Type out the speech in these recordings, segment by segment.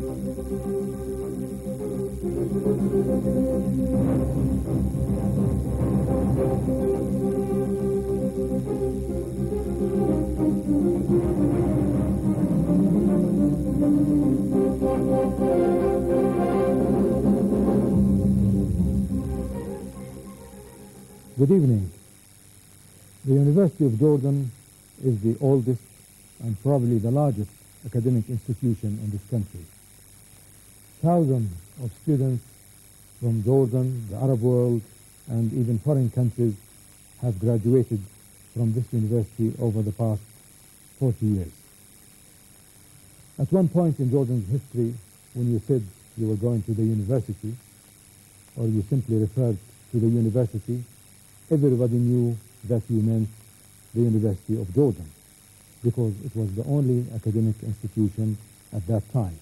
Good evening. The University of Jordan is the oldest and probably the largest academic institution in this country. Thousands of students from Jordan, the Arab world, and even foreign countries have graduated from this university over the past 40 years. At one point in Jordan's history, when you said you were going to the university, or you simply referred to the university, everybody knew that you meant the University of Jordan, because it was the only academic institution at that time.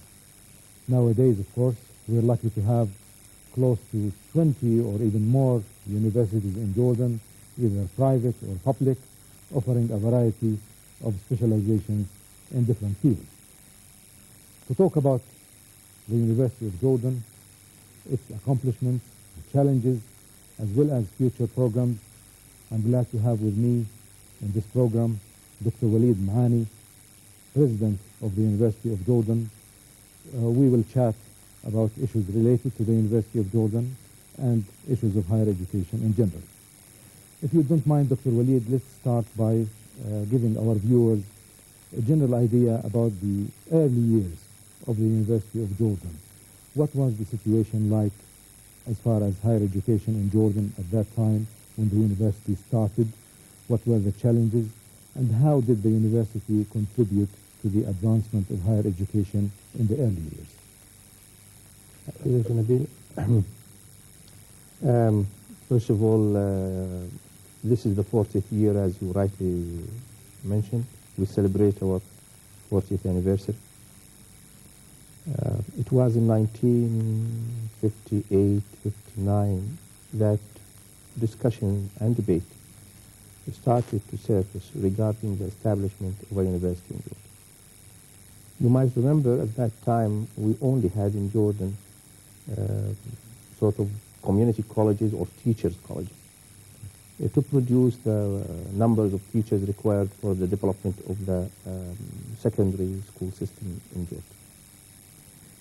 Nowadays, of course, we're lucky to have close to 20 or even more universities in Jordan, either private or public, offering a variety of specializations in different fields. To talk about the University of Jordan, its accomplishments, challenges, as well as future programs, I'm glad to have with me in this program Dr. Walid Maani, President of the University of Jordan. We will chat about issues related to the University of Jordan and issues of higher education in general. If you don't mind, Dr. Walid, let's start by giving our viewers a general idea about the early years of the University of Jordan. What was the situation like as far as higher education in Jordan at that time when the university started? What were the challenges, and how did the university contribute to the advancement of higher education in the early years? Nabil, first of all, this is the 40th year, as you rightly mentioned. We celebrate our 40th anniversary. It was in 1958, 59 that discussion and debate started to surface regarding the establishment of a university in Jordan. You might remember at that time we only had in Jordan sort of community colleges or teachers' colleges to produce the numbers of teachers required for the development of the secondary school system in Jordan.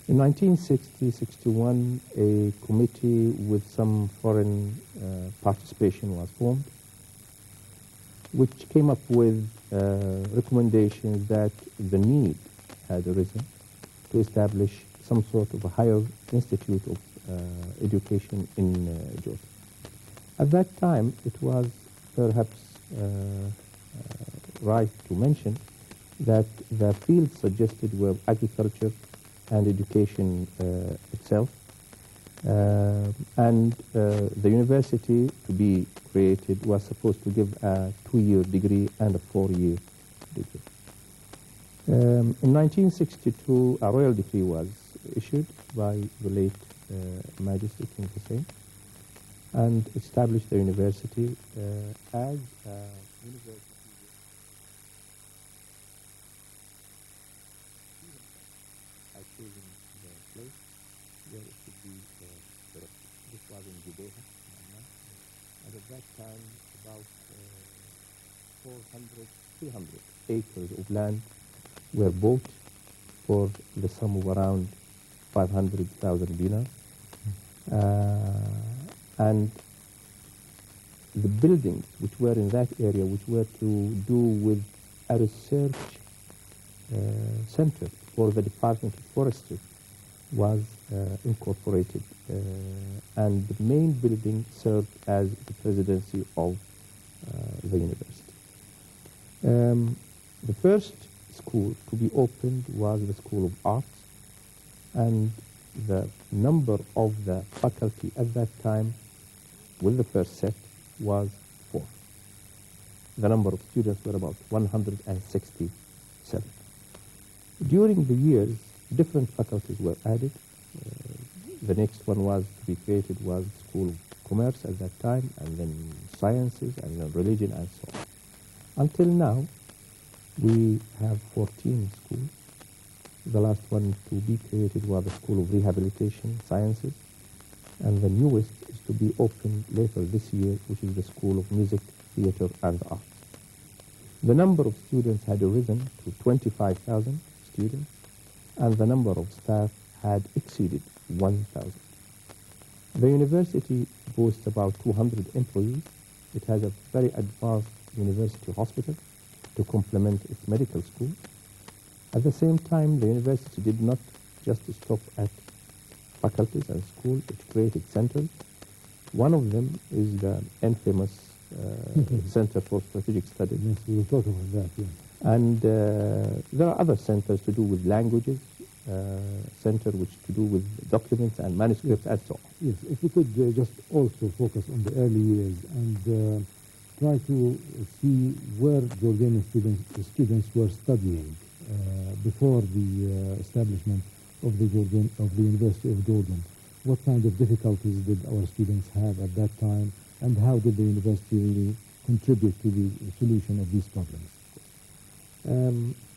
In 1960-61, a committee with some foreign participation was formed, which came up with recommendations that the need had arisen to establish some sort of a higher institute of education in Jordan. At that time, it was perhaps right to mention that the fields suggested were agriculture and education itself, and the university to be created was supposed to give a 2-year degree and a 4-year degree. In 1962, a royal decree was issued by the late Majesty King Hussein and established the university as a university. Choosing the place where it should be set up. This was in Judeha, and at that time about 300 acres of land were bought for the sum of around 500,000 dinars. And the buildings which were in that area, which were to do with a research center for the Department of Forestry, was incorporated, and the main building served as the presidency of the university. The first school to be opened was the School of Arts, and the number of the faculty at that time with the first set was 4. The number of students were about 167. During the years, different faculties were added. The next one was to be created was the School of Commerce at that time, and then Sciences, and then Religion, and so on. Until now, we have 14 schools, The last one to be created was the School of Rehabilitation Sciences, and the newest is to be opened later this year, which is the School of Music, Theatre and Art. The number of students had risen to 25,000 students, and the number of staff had exceeded 1,000. The university boasts about 200 employees. It has a very advanced university hospital to complement its medical school. At the same time, the university did not just stop at faculties and schools. It created centers. One of them is the infamous Center for Strategic Studies. Yes, we will talk about that, yes. And there are other centers to do with languages, center which to do with documents and manuscripts and so on. Yes, if we could just also focus on the early years and try to see where Jordanian students were studying before the establishment of the University of Jordan. What kind of difficulties did our students have at that time, and how did the university really contribute to the solution of these problems?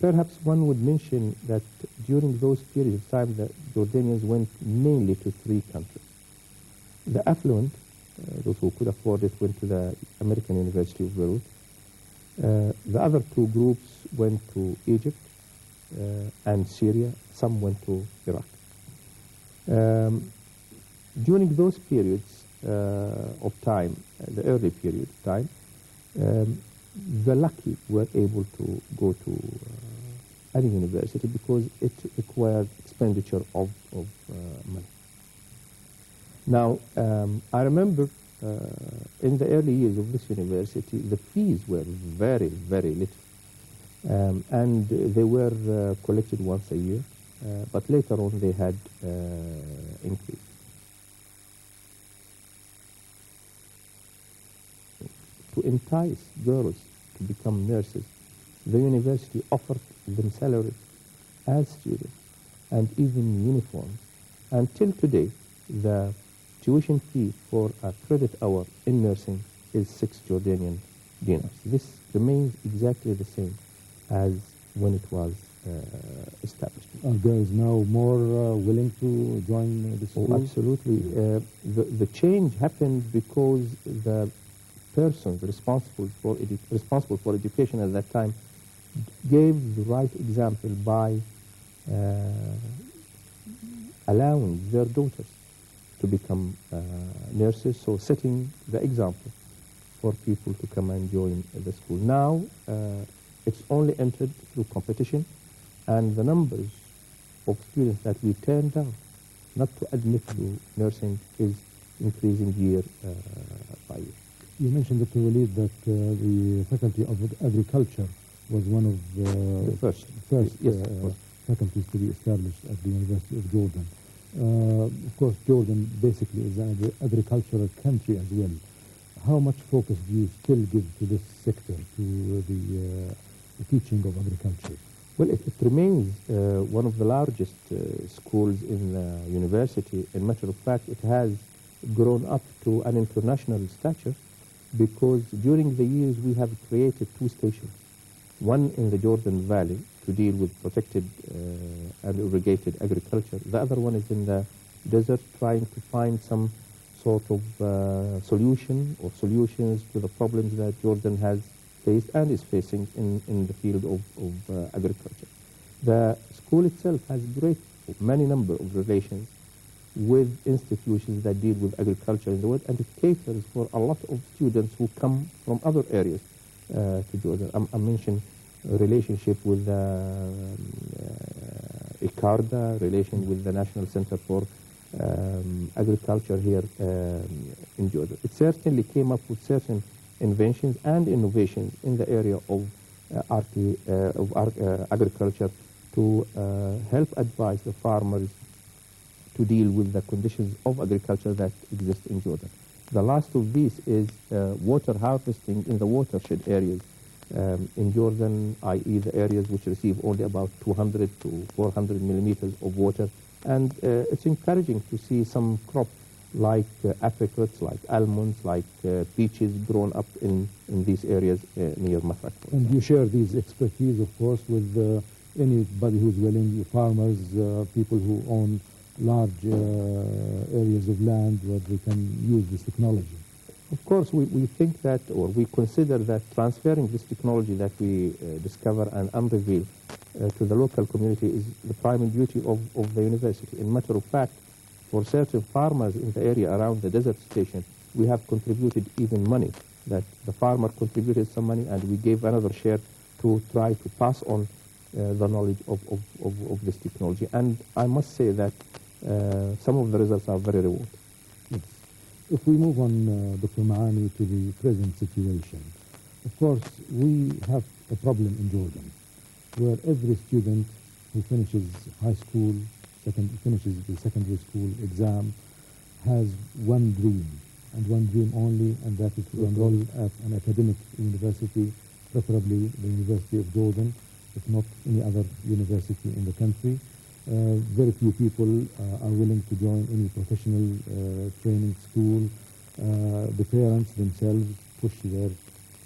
Perhaps one would mention that during those periods of time, the Jordanians went mainly to three countries. The affluent, those who could afford it, went to the American University of Beirut. The other two groups went to Egypt and Syria. Some went to Iraq. During those periods of time, the early period of time, the lucky were able to go to any university because it required expenditure of money. Now, I remember in the early years of this university, the fees were very, very little. And they were collected once a year, but later on they had increased. To entice girls to become nurses, the university offered them salaries as students and even uniforms. Until today, the tuition fee for a credit hour in nursing is 6 Jordanian dinars. This remains exactly the same as when it was established. Are girls now more willing to join the school? Oh, absolutely. The change happened because the persons responsible for education at that time gave the right example by allowing their daughters to become nurses, so setting the example for people to come and join the school. Now, it's only entered through competition, and the numbers of students that we turn down not to admit to nursing is increasing year by year. You mentioned, Dr. Walid, that the Faculty of Agriculture was one of the first yes, faculties to be established at the University of Jordan. Of course, Jordan basically is an agricultural country as well. How much focus do you still give to this sector, to the teaching of agriculture? Well, it remains one of the largest schools in the university. In matter of fact, it has grown up to an international stature because during the years we have created 2 stations. One in the Jordan Valley to deal with protected and irrigated agriculture. The other one is in the desert, trying to find some sort of solution or solutions to the problems that Jordan has faced and is facing in the field of agriculture. The school itself has many number of relations with institutions that deal with agriculture in the world, and it caters for a lot of students who come from other areas to Jordan. I mentioned relationship with ICARDA, relation with the National Center for Agriculture here in Jordan. It certainly came up with certain inventions and innovations in the area of agriculture to help advise the farmers to deal with the conditions of agriculture that exist in Jordan. The last of these is water harvesting in the watershed areas in Jordan, i.e. the areas which receive only about 200 to 400 millimeters of water. And it's encouraging to see some crops like apricots, like almonds, like peaches grown up in these areas near Mafraq. And you share these expertise, of course, with anybody who's willing, farmers, people who own large areas of land where they can use this technology. Of course, we think that, or we consider that transferring this technology that we discover and unreveal to the local community is the primary duty of the university. In matter of fact, for certain farmers in the area around the desert station, we have contributed even money, that the farmer contributed some money and we gave another share to try to pass on the knowledge of this technology. And I must say that some of the results are very rewarding. Yes. If we move on, Dr. Maani, to the present situation, of course, we have a problem in Jordan, where every student who finishes high school, finishes the secondary school exam, has one dream, and one dream only, and that is to enroll at an academic university, preferably the University of Jordan, if not any other university in the country. Very few people are willing to join any professional training school. The parents themselves push their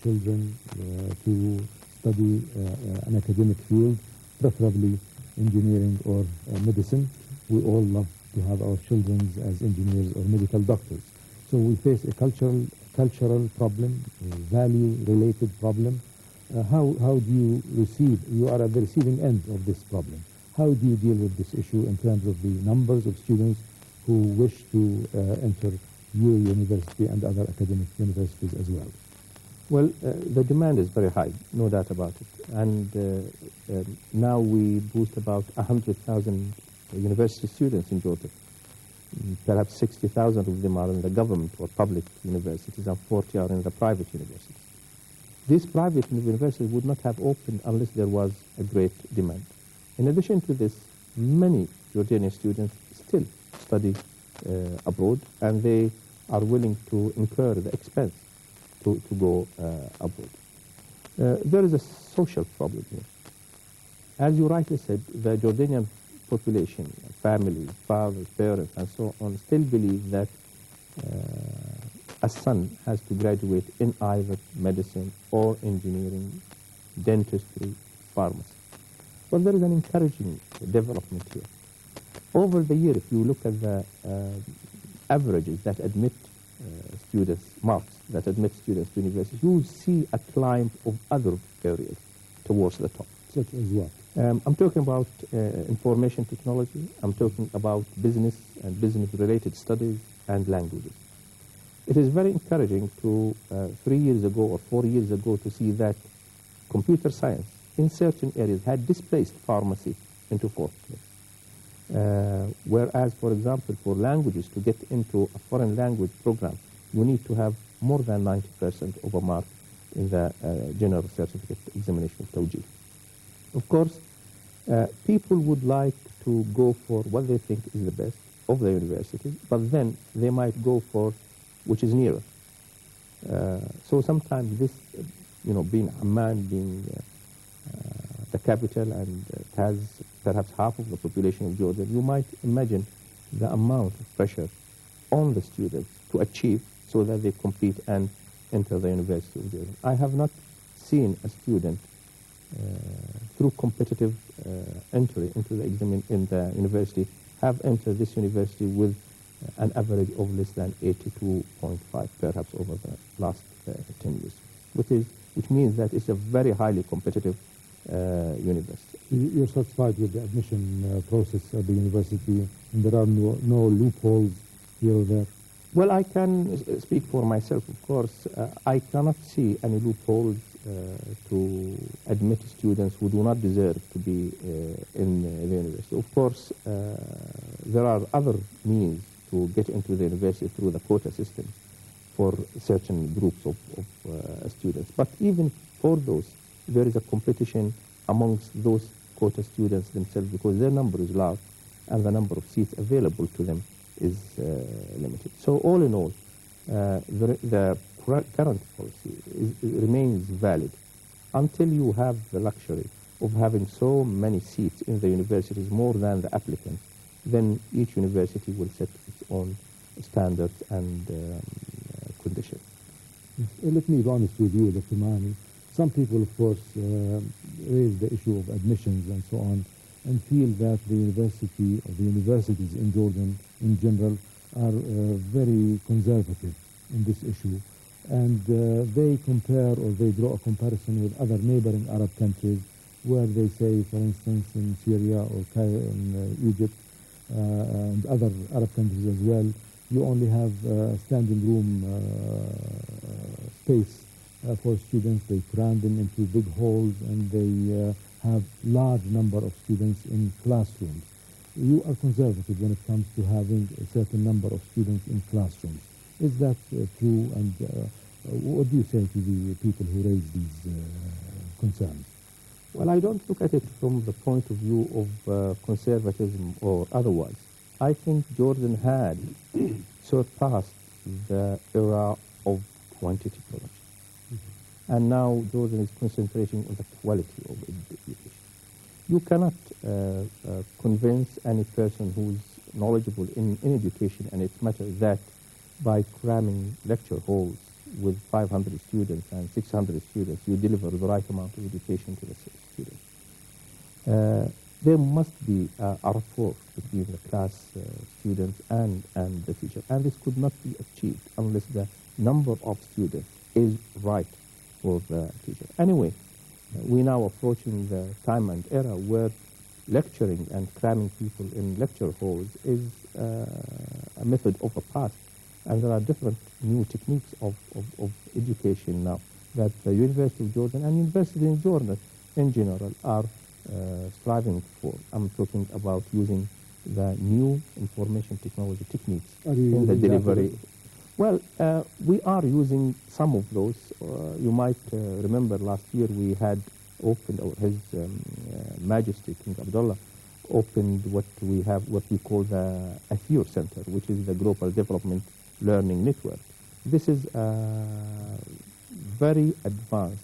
children to study an academic field, preferably engineering or medicine. We all love to have our children as engineers or medical doctors. So we face a cultural problem, a value-related problem. How do you receive, you are at the receiving end of this problem. How do you deal with this issue in terms of the numbers of students who wish to enter your university and other academic universities as well? Well, the demand is very high, no doubt about it. And now we boost about 100,000 university students in Jordan. Perhaps 60,000 of them are in the government or public universities and 40 are in the private universities. These private universities would not have opened unless there was a great demand. In addition to this, many Jordanian students still study abroad, and they are willing to incur the expense to go abroad. There is a social problem here. As you rightly said, the Jordanian population, families, fathers, parents, and so on, still believe that a son has to graduate in either medicine or engineering, dentistry, pharmacy. But there is an encouraging development here. Over the year, if you look at the averages that admit students, marks that admit students to university, you will see a climb of other areas towards the top. Such as what? I'm talking about information technology, I'm talking about business and business-related studies and languages. It is very encouraging to, 3 years ago or 4 years ago, to see that computer science in certain areas had displaced pharmacy into fourth place. Whereas, for example, for languages, to get into a foreign language program, you need to have more than 90% of a mark in the general certificate examination of Tawjih. Of course, people would like to go for what they think is the best of the university, but then they might go for which is nearer. So sometimes this, being Amman, being the capital, and it has perhaps half of the population of Jordan, you might imagine the amount of pressure on the students to achieve so that they compete and enter the University of Jordan. I have not seen a student through competitive entry into the exam in the university have entered this university with an average of less than 82.5, perhaps over the last 10 years, which means that it's a very highly competitive university. You're satisfied with the admission process at the university, and there are no loopholes here or there? Well, I can speak for myself, of course. I cannot see any loopholes to admit students who do not deserve to be in the university. Of course, there are other means to get into the university through the quota system for certain groups of students. But even for those, there is a competition amongst those quota students themselves because their number is large and the number of seats available to them is limited. So all in all, the current policy remains valid until you have the luxury of having so many seats in the universities, more than the applicants. Then each university will set its own standards and conditions. Let me be honest with you, Dr. Maani. Some people, of course, raise the issue of admissions and so on, and feel that the university or the universities in Jordan in general are very conservative in this issue. And they compare, or they draw a comparison with other neighboring Arab countries, where they say, for instance, in Syria or in Egypt and other Arab countries as well, you only have standing room space for students. They cram them into big halls, and they have large number of students in classrooms. You are conservative when it comes to having a certain number of students in classrooms. Is that true? And what do you say to the people who raise these concerns? Well, I don't look at it from the point of view of conservatism or otherwise. I think Jordan had surpassed the era of quantity production. Mm-hmm. And now Jordan is concentrating on the quality of education. You cannot convince any person who's knowledgeable in education and its matter that by cramming lecture halls with 500 students and 600 students, you deliver the right amount of education to the students. There must be a rapport between the class students and the teacher, and this could not be achieved unless the number of students is right for the teacher. Anyway, we're now approaching the time and era where lecturing and cramming people in lecture halls is a method of the past. And there are different new techniques of education now that the University of Jordan and universities in Jordan in general are striving for. I'm talking about using the new information technology techniques in the delivery. Well, we are using some of those. You might remember last year we had opened, or His Majesty King Abdullah opened what we call the Athir Center, which is the Global Development Learning Network. This is a very advanced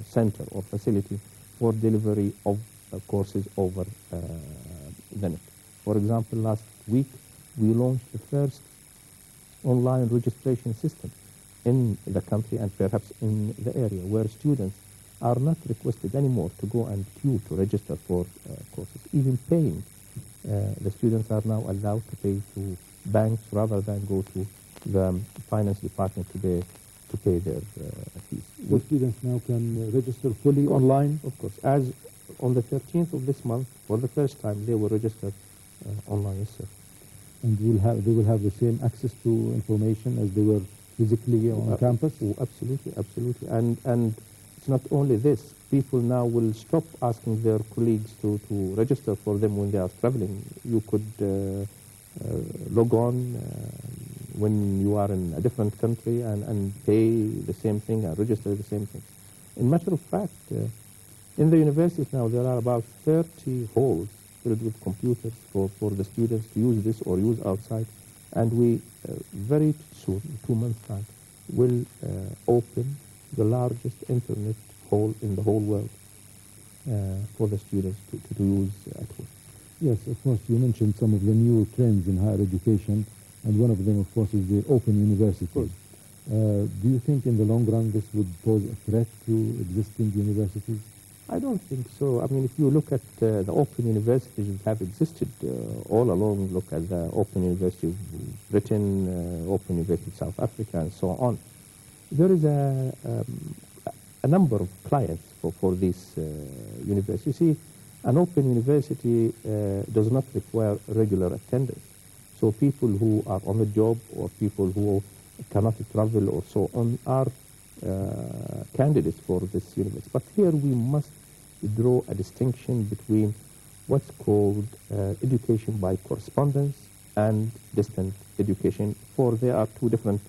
center or facility for delivery of courses over the net. For example, last week we launched the first online registration system in the country and perhaps in the area, where students are not requested anymore to go and queue to register for courses. Even paying, the students are now allowed to pay to banks rather than go to the finance department to pay their fees. The students now can register fully online? Of course. As on the 13th of this month, for the first time, they were registered online, yes, sir. And they will have the same access to information as they were physically on campus? Oh, absolutely, absolutely. And it's not only this. People now will stop asking their colleagues to register for them when they are traveling. You could log on when you are in a different country and pay the same thing and register the same thing. In matter of fact, in the universities now there are about 30 halls filled with computers for the students to use this or use outside. And we very soon, in 2 months' time, will open the largest internet hall in the whole world for the students to use at home. Yes, of course, you mentioned some of the new trends in higher education, and one of them, of course, is the open universities. Do you think in the long run this would pose a threat to existing universities? I don't think so. I mean, if you look at the open universities that have existed all along, look at the Open University of Britain, Open University of South Africa, and so on, there is a number of clients for these universities. You see, an open university does not require regular attendance. So people who are on the job or people who cannot travel or so on are candidates for this university. But here we must draw a distinction between what's called education by correspondence and distant education, for there are two different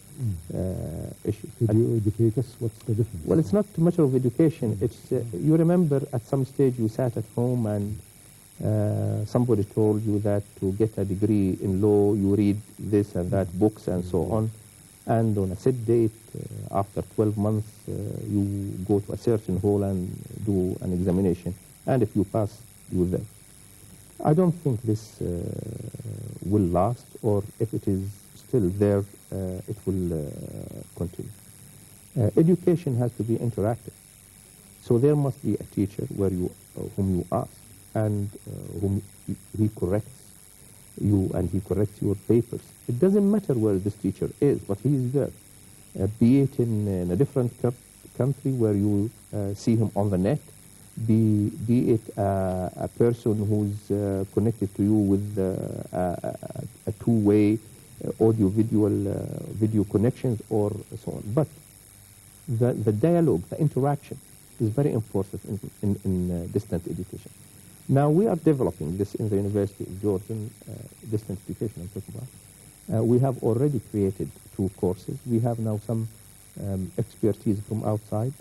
issues. Could you educate us? What's the difference? Well, it's not too much of education. It's you remember at some stage you sat at home and somebody told you that to get a degree in law you read this and that books and so on, and on a set date after 12 months you go to a certain hall and do an examination, and if you pass you will there. I don't think this will last, or if it is still there it will continue. Education has to be interactive. So there must be a teacher whom you ask, and whom he corrects you, and he corrects your papers. It doesn't matter where this teacher is, but he is there. Be it in a different country where you see him on the net, be it a person who's connected to you with a two-way video connections or so on. But the dialogue, the interaction is very important in distant education. Now we are developing this in the University of Jordan, distant education I'm talking about. We have already created 2 courses. We have now some expertise from outside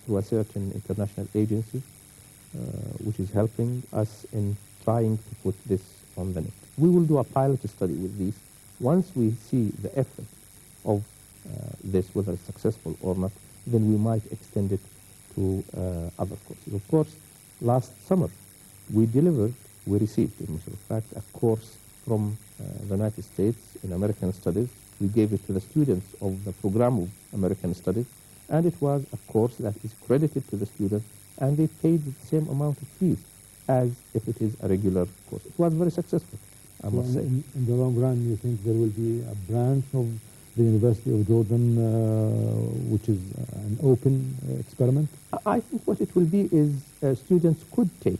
through a certain international agency, which is helping us in trying to put this on the net. We will do a pilot study with these. Once we see the effect of this, whether it's successful or not, then we might extend it to other courses. Of course, last summer we received, in fact, a course from the United States in American Studies. We gave it to the students of the program of American Studies, and it was a course that is credited to the students, and they paid the same amount of fees as if it is a regular course. It was very successful, I must say. In the long run, you think there will be a branch of the University of Jordan which is an open experiment? I think what it will be is students could take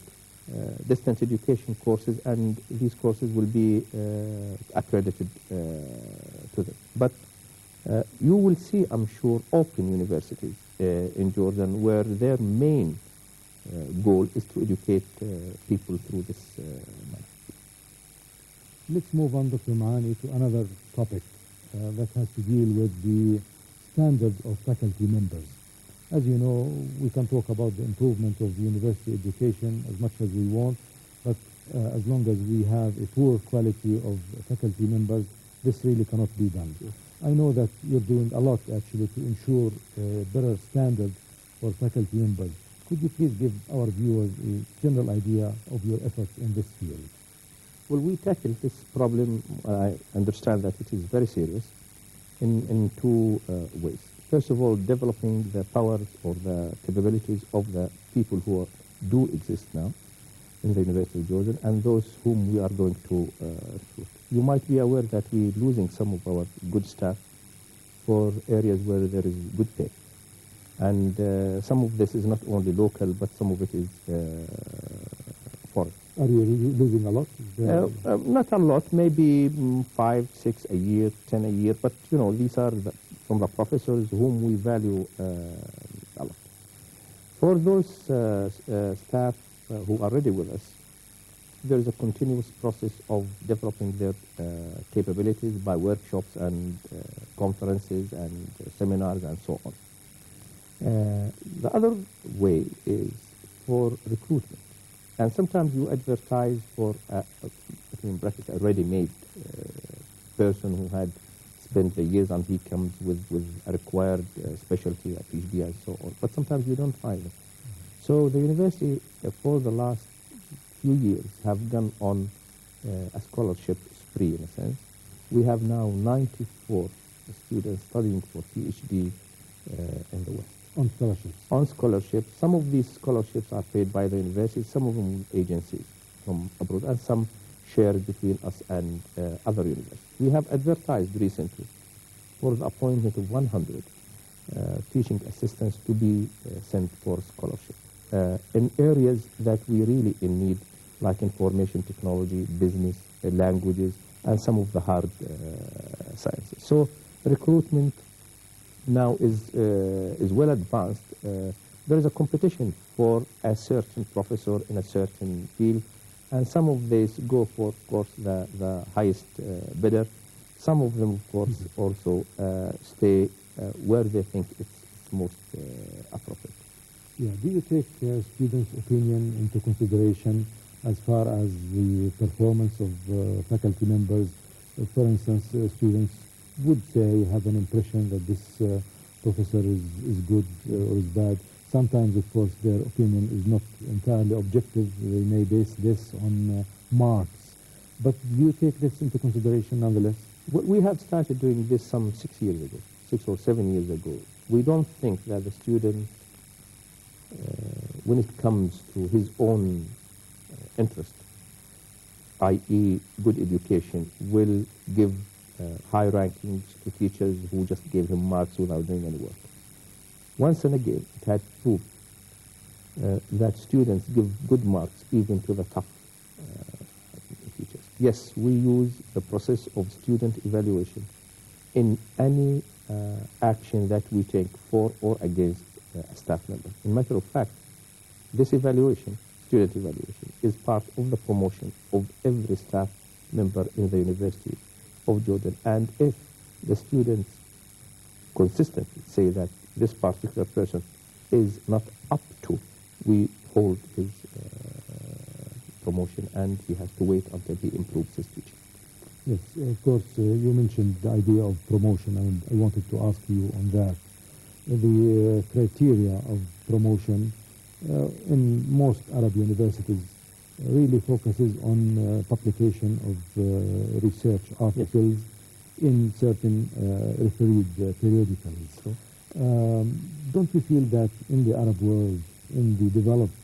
distant education courses, and these courses will be accredited to them. But you will see, I'm sure, open universities in Jordan where their main goal is to educate people through this manner. Let's move on, Dr. Maani, to another topic that has to deal with the standards of faculty members. As you know, we can talk about the improvement of university education as much as we want, but as long as we have a poor quality of faculty members, this really cannot be done. I know that you're doing a lot, actually, to ensure a better standard for faculty members. Could you please give our viewers a general idea of your efforts in this field? Well, we tackle this problem, I understand that it is very serious, in 2 ways. First of all, developing the powers or the capabilities of the people who do exist now in the University of Jordan, and those whom we are going to recruit. You might be aware that we're losing some of our good staff for areas where there is good pay. And some of this is not only local, but some of it is foreign. Are you losing a lot? Not a lot, maybe 5, 6 a year, 10 a year, but you know, these are from the professors whom we value a lot. For those staff who are already with us, there is a continuous process of developing their capabilities by workshops and conferences and seminars and so on. The other way is for recruitment. And sometimes you advertise for, between brackets, a ready-made person who had spent the years, and he comes with a required specialty, a PhD and so on. But sometimes you don't find it. So the university, for the last few years, have gone on a scholarship spree, in a sense. We have now 94 students studying for PhD in the West. On scholarships? On scholarships. Some of these scholarships are paid by the university, some of them agencies from abroad, and some shared between us and other universities. We have advertised recently for the appointment of 100 teaching assistants to be sent for scholarship in areas that we really in need, like information technology, business, languages, and some of the hard sciences. So recruitment now is well advanced. There is a competition for a certain professor in a certain field, and some of these go for, of course, the highest bidder. Some of them, of course, also stay where they think it's most appropriate. Yeah. Do you take students' opinion into consideration as far as the performance of faculty members? For instance, students would say, have an impression that this professor is good or is bad. Sometimes, of course, their opinion is not entirely objective. They may base this on marks. But do you take this into consideration nonetheless? We have started doing this some 6 years ago, 6 or 7 years ago. We don't think that the student when it comes to his own interest, i.e. good education, will give high rankings to teachers who just gave him marks without doing any work. Once and again, it had proved that students give good marks even to the tough teachers. Yes, we use the process of student evaluation in any action that we take for or against a staff member. In matter of fact, this evaluation, student evaluation, is part of the promotion of every staff member in the University of Jordan. And if the students consistently say that this particular person is not up to, we hold his promotion, and he has to wait until he improves his teaching. Yes, of course, you mentioned the idea of promotion, and I wanted to ask you on that. The criteria of promotion in most Arab universities really focuses on publication of research articles in certain refereed periodicals. So, don't you feel that in the Arab world, in the developed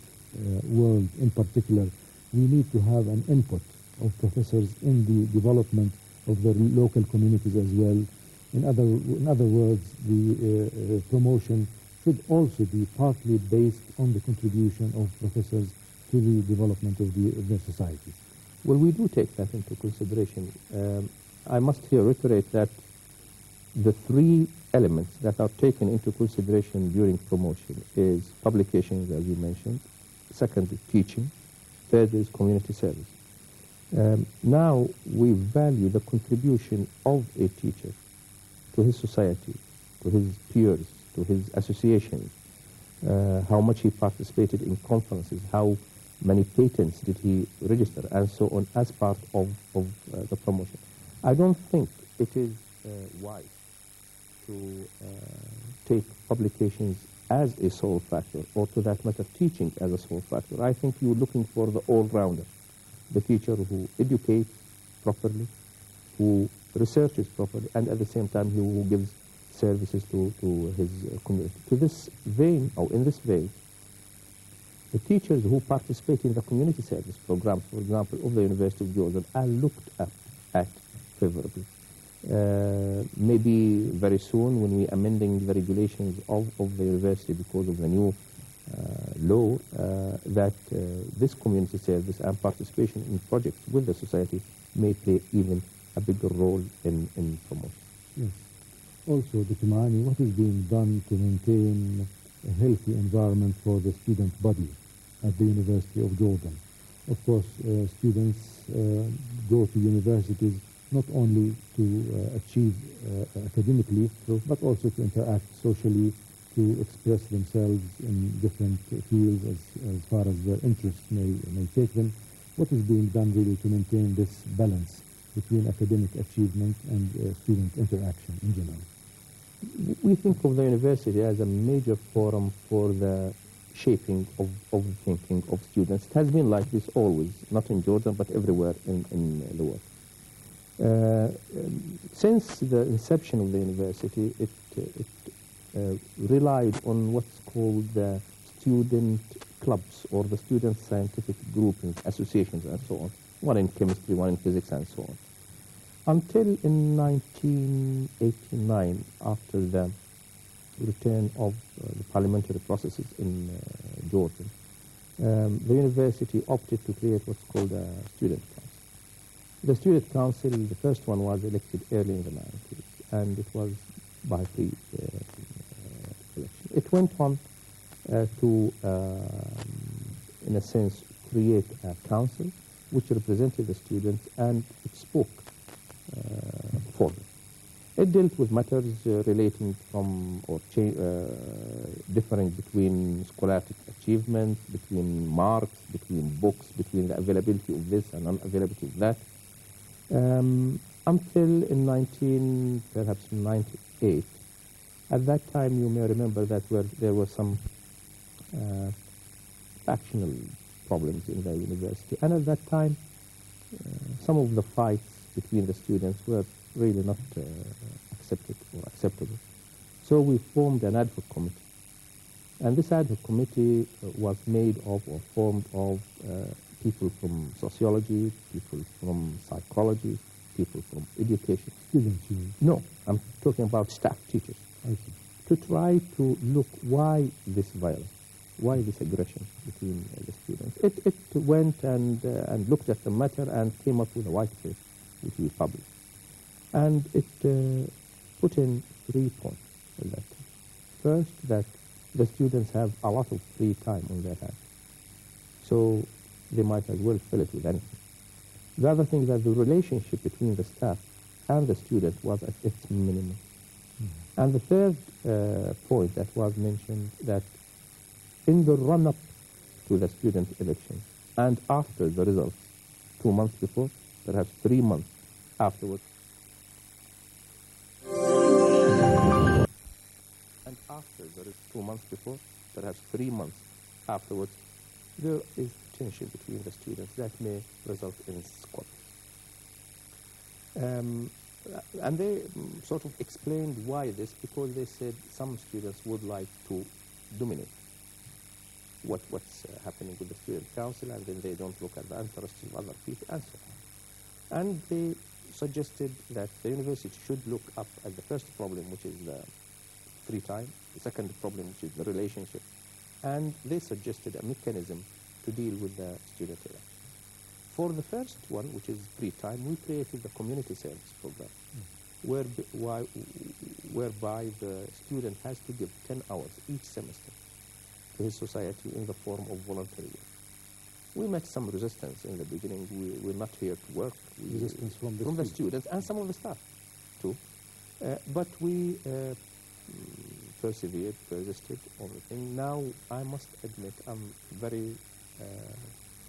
world in particular, we need to have an input of professors in the development of the local communities as well? In other words, the promotion should also be partly based on the contribution of professors to the development of their societies. well, we do take that into consideration. I must here reiterate that the three elements that are taken into consideration during promotion is publications, as you mentioned, secondly, teaching, third is community service. Now we value the contribution of a teacher to his society, to his peers, to his associations, how much he participated in conferences, how many patents did he register, and so on, as part of the promotion. I don't think it is wise to take publications as a sole factor, or to that matter, teaching as a sole factor. I think you're looking for the all-rounder, the teacher who educates properly, who researches properly, and at the same time who gives services to his community. To this vein, or in this vein, the teachers who participate in the community service programs, for example, of the University of Jordan, are looked at favorably. Maybe very soon, when we are amending the regulations of the university because of the new law, that this community service and participation in projects with the society may play even a bigger role in promotion. Yes. Also, Dr. Maani, what is being done to maintain a healthy environment for the student body at the University of Jordan? Of course, students go to universities not only to achieve academically, but also to interact socially, to express themselves in different fields as far as their interests may take them. What is being done really to maintain this balance between academic achievement and student interaction in general? We think of the university as a major forum for the shaping of the thinking of students. It has been like this always, not in Jordan, but everywhere in the world. Since the inception of the university, it relied on what's called the student clubs, or the student scientific groupings, associations, and so on. One in chemistry, one in physics, and so on. Until in 1989, after the return of the parliamentary processes in Jordan, the university opted to create what's called a student council. The student council, the first one, was elected early in the 90s, and it was by free election. It went on to, in a sense, create a council which represented the students, and it spoke for them. It dealt with matters relating from, or differing between scholastic achievements, between marks, between books, between the availability of this and unavailability of that. Until in perhaps 98. At that time, you may remember that there were some factional problems in the university. And at that time, some of the fights between the students were really not accepted or acceptable. So we formed an ad hoc committee And this ad hoc committee was made of or formed of people from sociology, people from psychology, people from education. Students, you mean? No, I'm talking about staff, teachers. I see. To try to look why this violence, why this aggression between the students. It went and looked at the matter and came up with a white paper, which we published. And it put in 3 points in that. First, that the students have a lot of free time on their hands, so they might as well fill it with anything. The other thing, that the relationship between the staff and the student was at its minimum. Mm-hmm. And the third point that was mentioned, that in the run-up to the student election and after the results, 2 months before, perhaps 3 months afterwards, and after there is 2 months before, perhaps 3 months afterwards, there is tension between the students that may result in squabbles. And they sort of explained why this, because they said some students would like to dominate what's happening with the student council, and then they don't look at the interests of other people, and so on. And they suggested that the university should look up at the first problem, which is the free time, the second problem, which is the relationship, and they suggested a mechanism to deal with the student election. For the first one, which is free time, we created the community service program, whereby the student has to give 10 hours each semester to his society in the form of voluntary work. We met some resistance in the beginning. We're not here to work. Resistance from the students and some of the staff, too. But we persevered, persisted on the thing. Now, I must admit, I'm very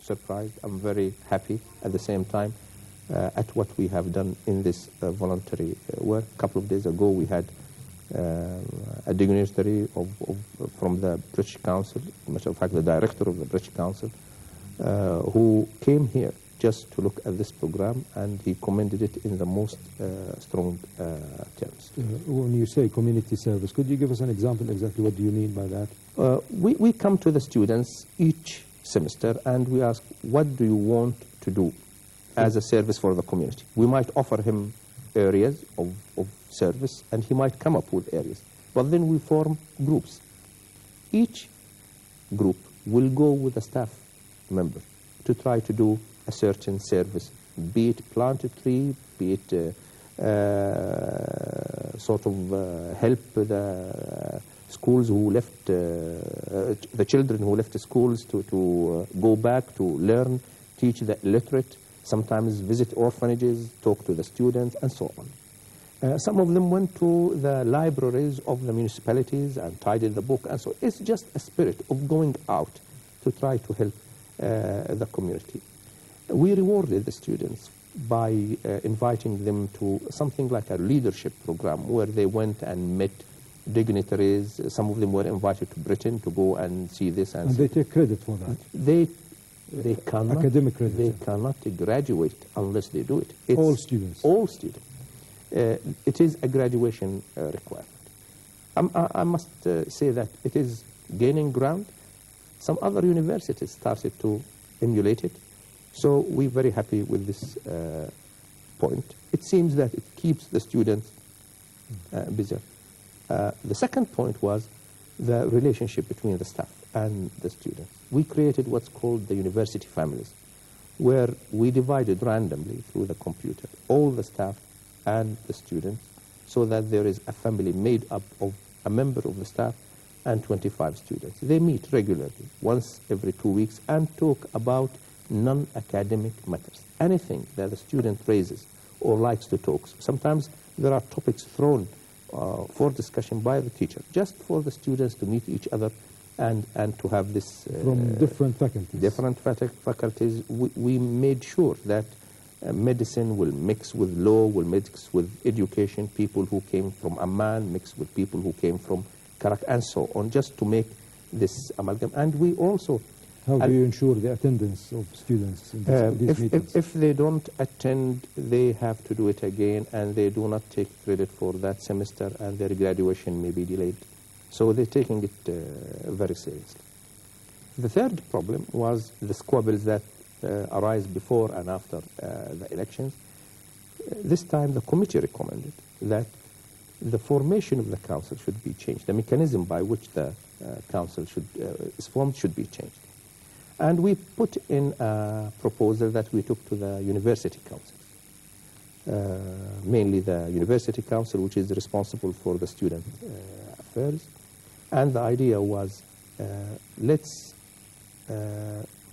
surprised. I'm very happy at the same time at what we have done in this voluntary work. A couple of days ago, we had a dignitary from the British Council, as a matter of fact, the director of the British Council, who came here just to look at this program, and he commended it in the most strong terms. When you say community service, could you give us an example? Exactly what do you mean by that? We come to the students each semester and we ask, what do you want to do as a service for the community? We might offer him areas of service, and he might come up with areas. But then we form groups. Each group will go with a staff member to try to do a certain service, be it plant a tree, be it help the schools who left, the children who left the schools to go back to learn, teach the illiterate, sometimes visit orphanages, talk to the students, and so on. Some of them went to the libraries of the municipalities and tidied the book, and so it's just a spirit of going out to try to help the community. We rewarded the students by inviting them to something like a leadership program where they went and met dignitaries. Some of them were invited to Britain to go and see this. And they take credit for that? They cannot, academic credit. They cannot graduate unless they do it. It's all students? All students. It is a graduation requirement. I must say that it is gaining ground. Some other universities started to emulate it. So we're very happy with this point. It seems that it keeps the students busy. The second point was the relationship between the staff and the students. We created what's called the university families, where we divided randomly through the computer all the staff and the students, so that there is a family made up of a member of the staff and 25 students. They meet regularly, once every 2 weeks, and talk about non-academic matters. Anything that the student raises or likes to talk. Sometimes there are topics thrown for discussion by the teacher, just for the students to meet each other and to have this... From different faculties. Different faculties. We made sure that medicine will mix with law, will mix with education, people who came from Amman mix with people who came from Karak, and so on, just to make this amalgam. And we also... How do you ensure the attendance of students in these meetings? If they don't attend, they have to do it again, and they do not take credit for that semester, and their graduation may be delayed. So they're taking it very seriously. The third problem was the squabbles that arise before and after the elections. This time the committee recommended that the formation of the council should be changed. The mechanism by which the council is formed should be changed. And we put in a proposal that we took to the university council, mainly the university council, which is responsible for the student affairs. And the idea was, let's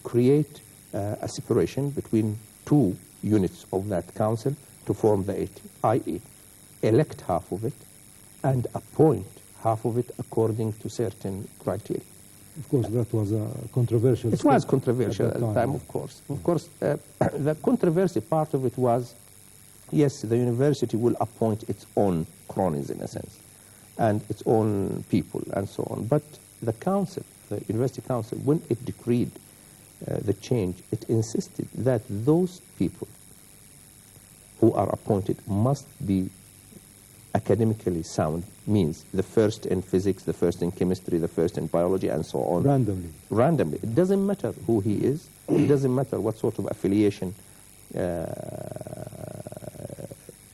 create a separation between two units of that council to form the 80, i.e. elect half of it and appoint half of it according to certain criteria. Of course, that was a controversial. It was controversial at the time, of course. Of course, the controversy part of it was, yes, the university will appoint its own cronies, in a sense, and its own people, and so on. But the council, the university council, when it decreed the change, it insisted that those people who are appointed must be academically sound, means the first in physics, the first in chemistry, the first in biology, and so on. Randomly. Randomly. It doesn't matter who he is. It doesn't matter what sort of affiliation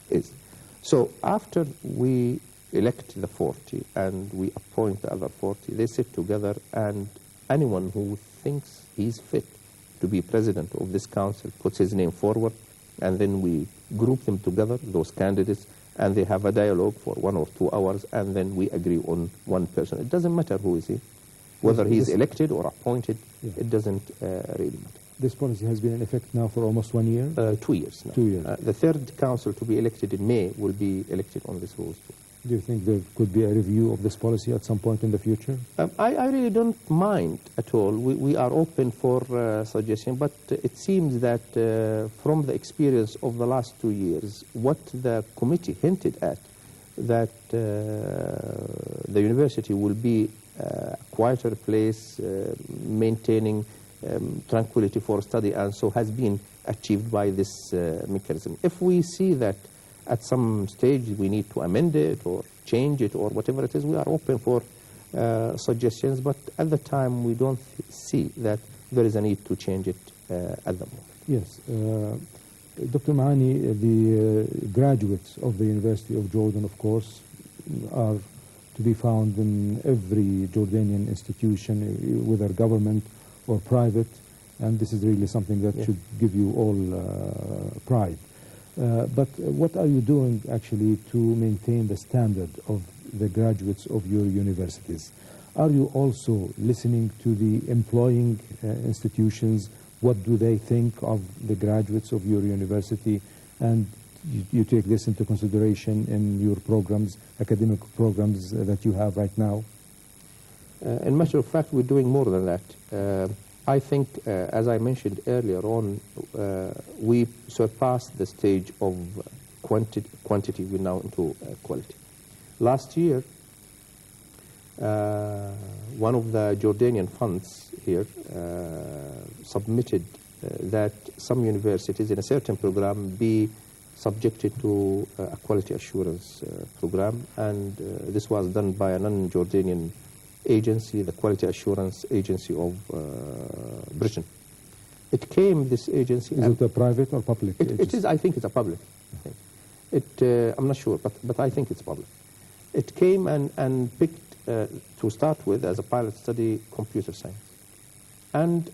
is. So after we elect the 40 and we appoint the other 40, they sit together, and anyone who thinks he's fit to be president of this council puts his name forward, and then we group them together, those candidates, and they have a dialogue for 1 or 2 hours, and then we agree on one person. It doesn't matter who is he, whether he's elected or appointed, it doesn't really matter. This policy has been in effect now for almost 1 year? 2 years now. 2 years. The third council to be elected in May will be elected on this rules too. Do you think there could be a review of this policy at some point in the future? I really don't mind at all. We are open for suggestion, but it seems that from the experience of the last 2 years, what the committee hinted at, that the university will be a quieter place, maintaining tranquility for study, and so has been achieved by this mechanism. If we see that at some stage we need to amend it or change it or whatever it is, we are open for suggestions, but at the time we don't see that there is a need to change it at the moment. Yes. Dr. Maani, the graduates of the University of Jordan, of course, are to be found in every Jordanian institution, whether government or private, and this is really something that should give you all pride. But what are you doing actually to maintain the standard of the graduates of your universities? Are you also listening to the employing institutions? What do they think of the graduates of your university? And you take this into consideration in your programs, academic programs that you have right now? In matter of fact, we're doing more than that. I think, as I mentioned earlier on, we surpassed the stage of quantity. We're now into quality. Last year, one of the Jordanian funds here submitted that some universities in a certain program be subjected to a quality assurance program, and this was done by a non-Jordanian agency, the Quality Assurance Agency of Britain. It came, this agency... Is it a private or public agency? It is, I think it's a public. I'm not sure, but I think it's public. It came and picked, to start with, as a pilot study, computer science. And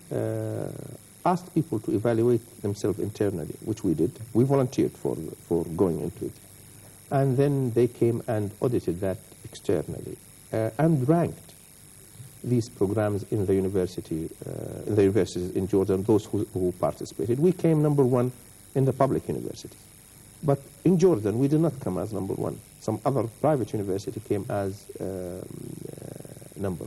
asked people to evaluate themselves internally, which we did. We volunteered for going into it. And then they came and audited that externally and ranked these programs in the university, in the universities in Jordan, those who participated. We came number 1 in the public universities. But in Jordan, we did not come as number 1. Some other private university came as number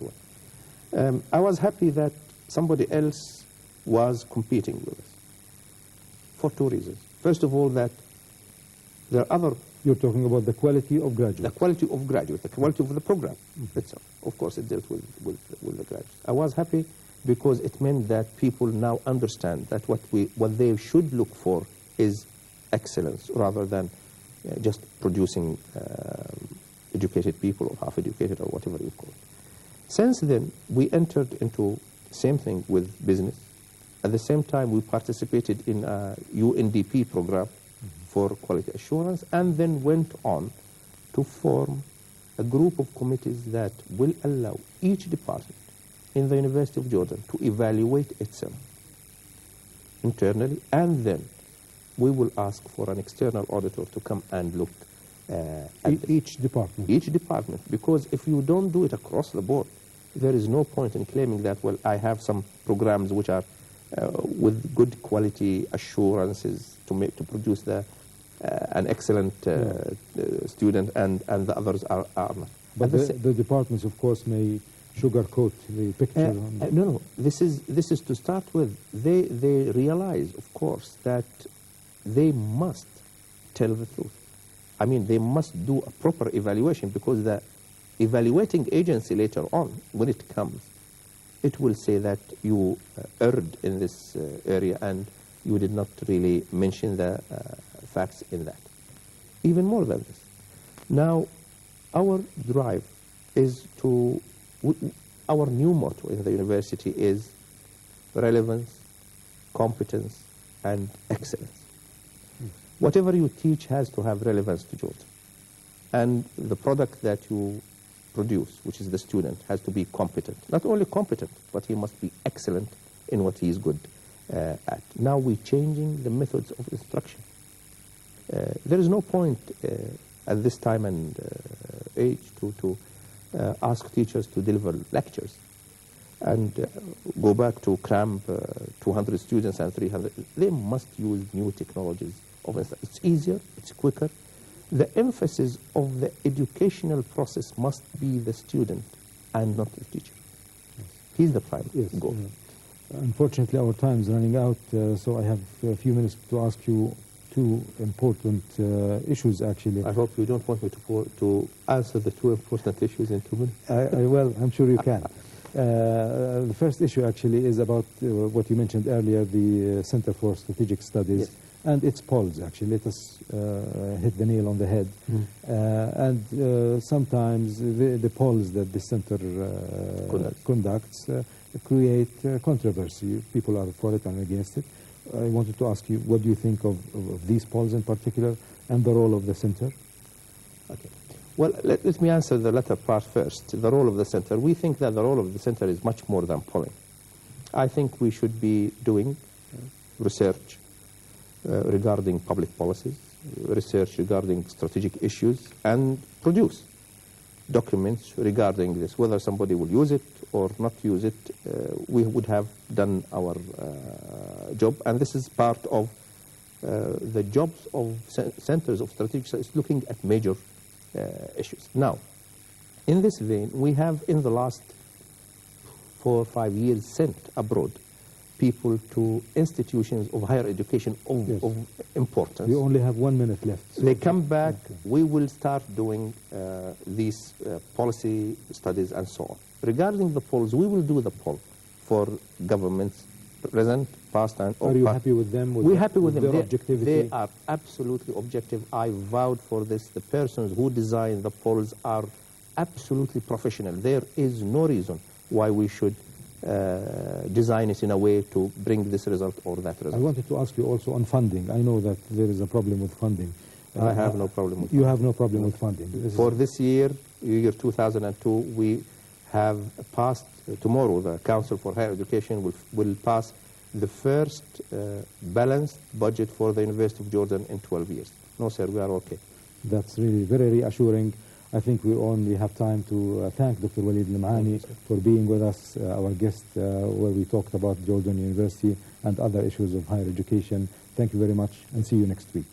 1. I was happy that somebody else was competing with us for 2 reasons. First of all, that there are other... You're talking about the quality of graduates. The quality of graduates, the quality of the program itself. Of course, it dealt with the graduates. I was happy because it meant that people now understand that what they should look for is excellence rather than just producing educated people or half educated or whatever you call it. Since then, we entered into same thing with business. At the same time, we participated in a UNDP program for quality assurance, and then went on to form a group of committees that will allow each department in the University of Jordan to evaluate itself internally, and then we will ask for an external auditor to come and look at each department. Each department, because if you don't do it across the board, there is no point in claiming that, well, I have some programs which are with good quality assurances to produce an excellent student, and the others are not. But the departments, of course, may sugarcoat the picture. No. This is to start with. They realize, of course, that they must tell the truth. I mean, they must do a proper evaluation, because the evaluating agency later on, when it comes, it will say that you erred in this area and you did not really mention the facts in that. Even more than this. Now, our drive is to, our new motto in the university is relevance, competence, and excellence. Whatever you teach has to have relevance to Jordan. And the product that you produce, which is the student, has to be competent. Not only competent, but he must be excellent in what he is good at. Now we're changing the methods of instruction. There is no point at this time and age to ask teachers to deliver lectures and go back to cram 200 students and 300. They must use new technologies of instruction. It's easier, it's quicker. The emphasis of the educational process must be the student and not the teacher. Yes. He's the prime goal. Unfortunately, our time is running out, so I have a few minutes to ask you two important issues, actually. I hope you don't want me to answer the two important issues in 2 minutes. Well, I'm sure you can. The first issue, actually, is about what you mentioned earlier, the Center for Strategic Studies. Yes. And its polls, actually. Let us hit the nail on the head. And sometimes the polls that the center conducts create controversy. People are for it and against it. I wanted to ask you, what do you think of these polls in particular and the role of the center? Okay. Well, let me answer the latter part first, the role of the center. We think that the role of the center is much more than polling. I think we should be doing research regarding public policies, research regarding strategic issues, and produce documents regarding this. Whether somebody will use it or not use it, we would have done our job. And this is part of the jobs of centers of strategic studies, looking at major issues. Now, in this vein, we have in the last 4 or 5 years sent abroad people to institutions of higher education of importance. You only have 1 minute left. So they come back, we will start doing these policy studies and so on. Regarding the polls, we will do the poll for governments, present, past, and... Are you happy with them? We're happy with them. Their objectivity? They are absolutely objective. I vowed for this. The persons who design the polls are absolutely professional. There is no reason why we should design it in a way to bring this result or that result. I wanted to ask you also on funding. I know that there is a problem with funding. I have no problem with funding. You have no problem with funding. For this year, year 2002, we have passed, tomorrow the Council for Higher Education will pass the first balanced budget for the University of Jordan in 12 years. No, sir, we are okay. That's really very reassuring. I think we only have time to thank Dr. Walid Al-Maani for being with us, our guest, where we talked about Jordan University and other issues of higher education. Thank you very much, and see you next week.